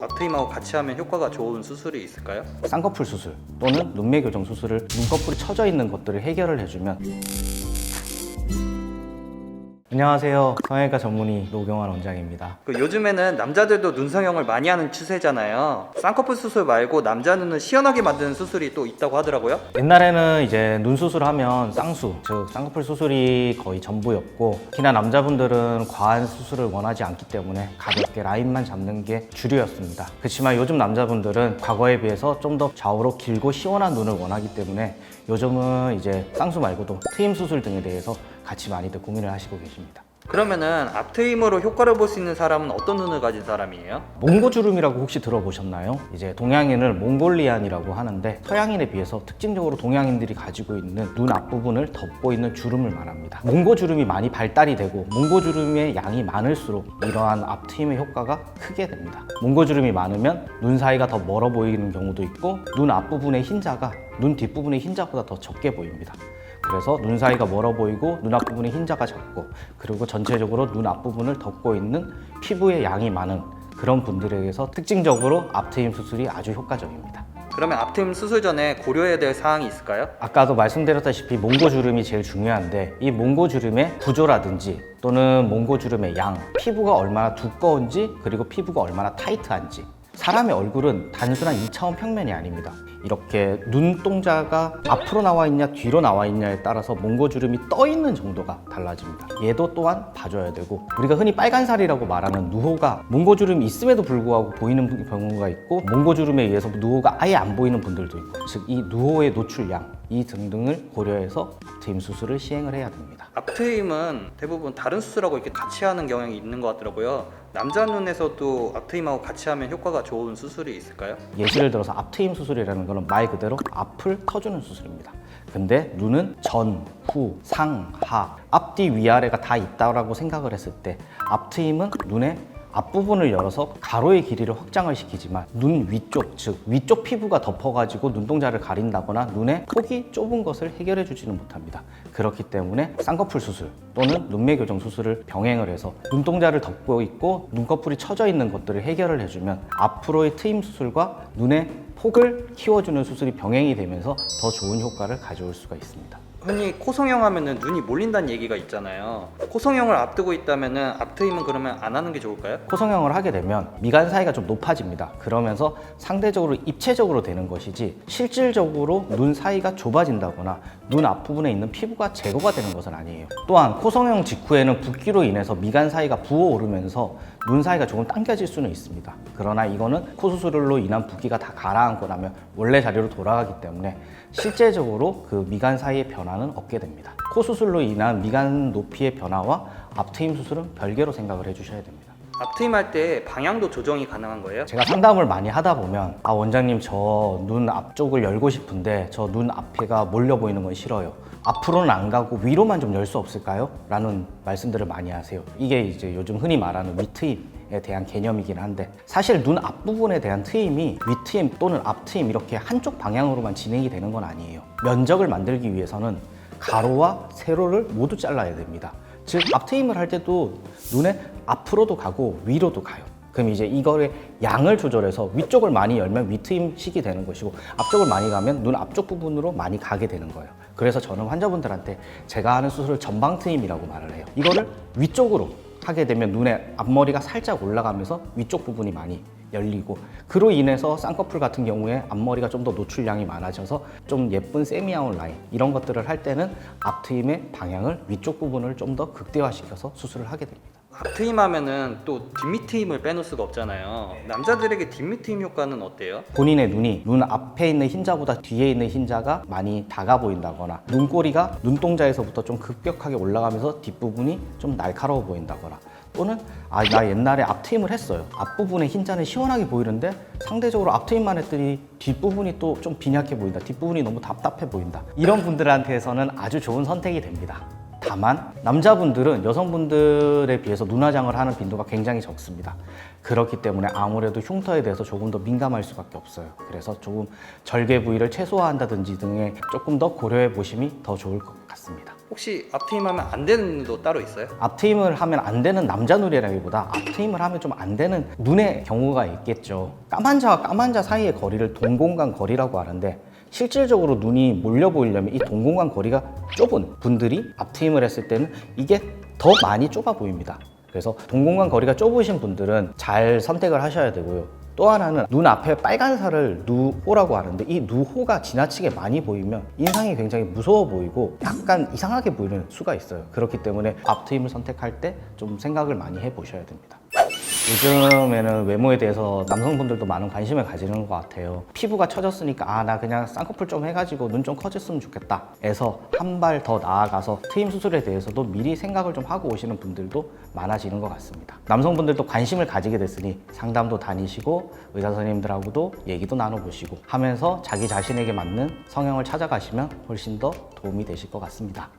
앞트임하고 같이 하면 효과가 좋은 수술이 있을까요? 쌍꺼풀 수술 또는 눈매 교정 수술을 눈꺼풀이 처져 있는 것들을 해결을 해주면. 안녕하세요, 성형외과 전문의 노경환 원장입니다. 요즘에는 남자들도 눈 성형을 많이 하는 추세잖아요. 쌍꺼풀 수술 말고 남자 눈을 시원하게 만드는 수술이 또 있다고 하더라고요. 옛날에는 이제 눈 수술하면 쌍수, 즉 쌍꺼풀 수술이 거의 전부였고, 특히나 남자분들은 과한 수술을 원하지 않기 때문에 가볍게 라인만 잡는 게 주류였습니다. 그렇지만 요즘 남자분들은 과거에 비해서 좀 더 좌우로 길고 시원한 눈을 원하기 때문에 요즘은 이제 쌍수 말고도 트임 수술 등에 대해서 같이 많이들 고민을 하시고 계십니다. 그러면은 앞트임으로 효과를 볼 수 있는 사람은 어떤 눈을 가진 사람이에요? 몽고주름이라고 혹시 들어보셨나요? 이제 동양인을 몽골리안이라고 하는데, 서양인에 비해서 특징적으로 동양인들이 가지고 있는 눈 앞부분을 덮고 있는 주름을 말합니다. 몽고주름이 많이 발달이 되고 몽고주름의 양이 많을수록 이러한 앞트임의 효과가 크게 됩니다. 몽고주름이 많으면 눈 사이가 더 멀어 보이는 경우도 있고, 눈 앞부분의 흰자가 눈 뒷부분의 흰자보다 더 적게 보입니다. 그래서 눈 사이가 멀어 보이고 눈 앞부분의 흰자가 적고, 그리고 전체적으로 눈 앞부분을 덮고 있는 피부의 양이 많은 그런 분들에게서 특징적으로 앞트임 수술이 아주 효과적입니다. 그러면 앞트임 수술 전에 고려해야 될 사항이 있을까요? 아까도 말씀드렸다시피 몽고주름이 제일 중요한데, 이 몽고주름의 구조라든지 또는 몽고주름의 양, 피부가 얼마나 두꺼운지, 그리고 피부가 얼마나 타이트한지. 사람의 얼굴은 단순한 2차원 평면이 아닙니다. 이렇게 눈동자가 앞으로 나와 있냐 뒤로 나와 있냐에 따라서 몽고주름이 떠 있는 정도가 달라집니다. 얘도 또한 봐줘야 되고, 우리가 흔히 빨간살이라고 말하는 누호가 몽고주름이 있음에도 불구하고 보이는 경우가 있고, 몽고주름에 의해서 누호가 아예 안 보이는 분들도 있고, 즉 이 누호의 노출량, 이 등등을 고려해서 앞트임 수술을 시행을 해야 됩니다. 앞트임은 대부분 다른 수술하고 이렇게 같이 하는 경향이 있는 것 같더라고요. 남자 눈에서도 앞트임하고 같이 하면 효과가 좋은 수술이 있을까요? 예시를 들어서 앞트임 수술이라는 것은 말 그대로 앞을 터주는 수술입니다. 근데 눈은 전, 후, 상, 하, 앞뒤 위아래가 다 있다고 생각을 했을 때, 앞트임은 눈의 앞부분을 열어서 가로의 길이를 확장을 시키지만 눈 위쪽, 즉 위쪽 피부가 덮어가지고 눈동자를 가린다거나 눈의 폭이 좁은 것을 해결해 주지는 못합니다. 그렇기 때문에 쌍꺼풀 수술 또는 눈매 교정 수술을 병행을 해서 눈동자를 덮고 있고 눈꺼풀이 처져 있는 것들을 해결을 해주면 앞으로의 트임 수술과 눈의 폭을 키워주는 수술이 병행이 되면서 더 좋은 효과를 가져올 수가 있습니다. 흔히 코성형 하면은 눈이 몰린다는 얘기가 있잖아요. 코성형을 앞두고 있다면은 앞트임은 그러면 안 하는 게 좋을까요? 코성형을 하게 되면 미간 사이가 좀 높아집니다. 그러면서 상대적으로 입체적으로 되는 것이지, 실질적으로 눈 사이가 좁아진다거나 눈 앞부분에 있는 피부가 제거가 되는 것은 아니에요. 또한 코성형 직후에는 붓기로 인해서 미간 사이가 부어오르면서 눈 사이가 조금 당겨질 수는 있습니다. 그러나 이거는 코 수술로 인한 붓기가 다 가라앉고 나면 원래 자리로 돌아가기 때문에 실제적으로 그 미간 사이의 변화는 없게 됩니다. 코 수술로 인한 미간 높이의 변화와 앞트임 수술은 별개로 생각을 해주셔야 됩니다. 앞트임 할 때 방향도 조정이 가능한 거예요? 제가 상담을 많이 하다 보면, 원장님 저 눈 앞쪽을 열고 싶은데 저 눈 앞에가 몰려 보이는 건 싫어요. 앞으로는 안 가고 위로만 좀 열 수 없을까요? 라는 말씀들을 많이 하세요. 이게 이제 요즘 흔히 말하는 위트임에 대한 개념이긴 한데, 사실 눈 앞부분에 대한 트임이 위트임 또는 앞트임 이렇게 한쪽 방향으로만 진행이 되는 건 아니에요. 면적을 만들기 위해서는 가로와 세로를 모두 잘라야 됩니다. 즉 앞트임을 할 때도 눈에 앞으로도 가고 위로도 가요. 그럼 이제 이거의 양을 조절해서 위쪽을 많이 열면 위트임식이 되는 것이고, 앞쪽을 많이 가면 눈 앞쪽 부분으로 많이 가게 되는 거예요. 그래서 저는 환자분들한테 제가 하는 수술을 전방 트임이라고 말을 해요. 이거를 위쪽으로 하게 되면 눈의 앞머리가 살짝 올라가면서 위쪽 부분이 많이 열리고, 그로 인해서 쌍꺼풀 같은 경우에 앞머리가 좀 더 노출량이 많아져서 좀 예쁜 세미아웃 라인, 이런 것들을 할 때는 앞트임의 방향을 위쪽 부분을 좀 더 극대화시켜서 수술을 하게 됩니다. 앞트임 하면은 또 뒷밑트임을 빼놓을 수가 없잖아요. 남자들에게 뒷밑트임 효과는 어때요? 본인의 눈이 눈 앞에 있는 흰자보다 뒤에 있는 흰자가 많이 작아 보인다거나, 눈꼬리가 눈동자에서부터 좀 급격하게 올라가면서 뒷부분이 좀 날카로워 보인다거나, 또는 나 옛날에 앞트임을 했어요. 앞부분의 흰자는 시원하게 보이는데 상대적으로 앞트임만 했더니 뒷부분이 또 좀 빈약해 보인다, 뒷부분이 너무 답답해 보인다, 이런 분들한테서는 아주 좋은 선택이 됩니다. 다만 남자분들은 여성분들에 비해서 눈화장을 하는 빈도가 굉장히 적습니다. 그렇기 때문에 아무래도 흉터에 대해서 조금 더 민감할 수밖에 없어요. 그래서 조금 절개 부위를 최소화한다든지 등의 조금 더 고려해 보심이 더 좋을 것 같습니다. 혹시 앞트임하면 안 되는 눈도 따로 있어요? 앞트임을 하면 안 되는 남자 눈이라기보다 앞트임을 하면 좀 안 되는 눈의 경우가 있겠죠. 까만 자와 까만 자 사이의 거리를 동공간 거리라고 하는데 실질적으로 눈이 몰려 보이려면 이 동공간 거리가 좁은 분들이 앞트임을 했을 때는 이게 더 많이 좁아 보입니다. 그래서 동공간 거리가 좁으신 분들은 잘 선택을 하셔야 되고요. 또 하나는 눈 앞에 빨간 살을 누호라고 하는데 이 누호가 지나치게 많이 보이면 인상이 굉장히 무서워 보이고 약간 이상하게 보이는 수가 있어요. 그렇기 때문에 앞트임을 선택할 때 좀 생각을 많이 해보셔야 됩니다. 요즘에는 외모에 대해서 남성분들도 많은 관심을 가지는 것 같아요. 피부가 처졌으니까 나 그냥 쌍꺼풀 좀 해가지고 눈 좀 커졌으면 좋겠다 에서 한 발 더 나아가서 트임 수술에 대해서도 미리 생각을 좀 하고 오시는 분들도 많아지는 것 같습니다. 남성분들도 관심을 가지게 됐으니 상담도 다니시고 의사 선생님들하고도 얘기도 나눠보시고 하면서 자기 자신에게 맞는 성형을 찾아가시면 훨씬 더 도움이 되실 것 같습니다.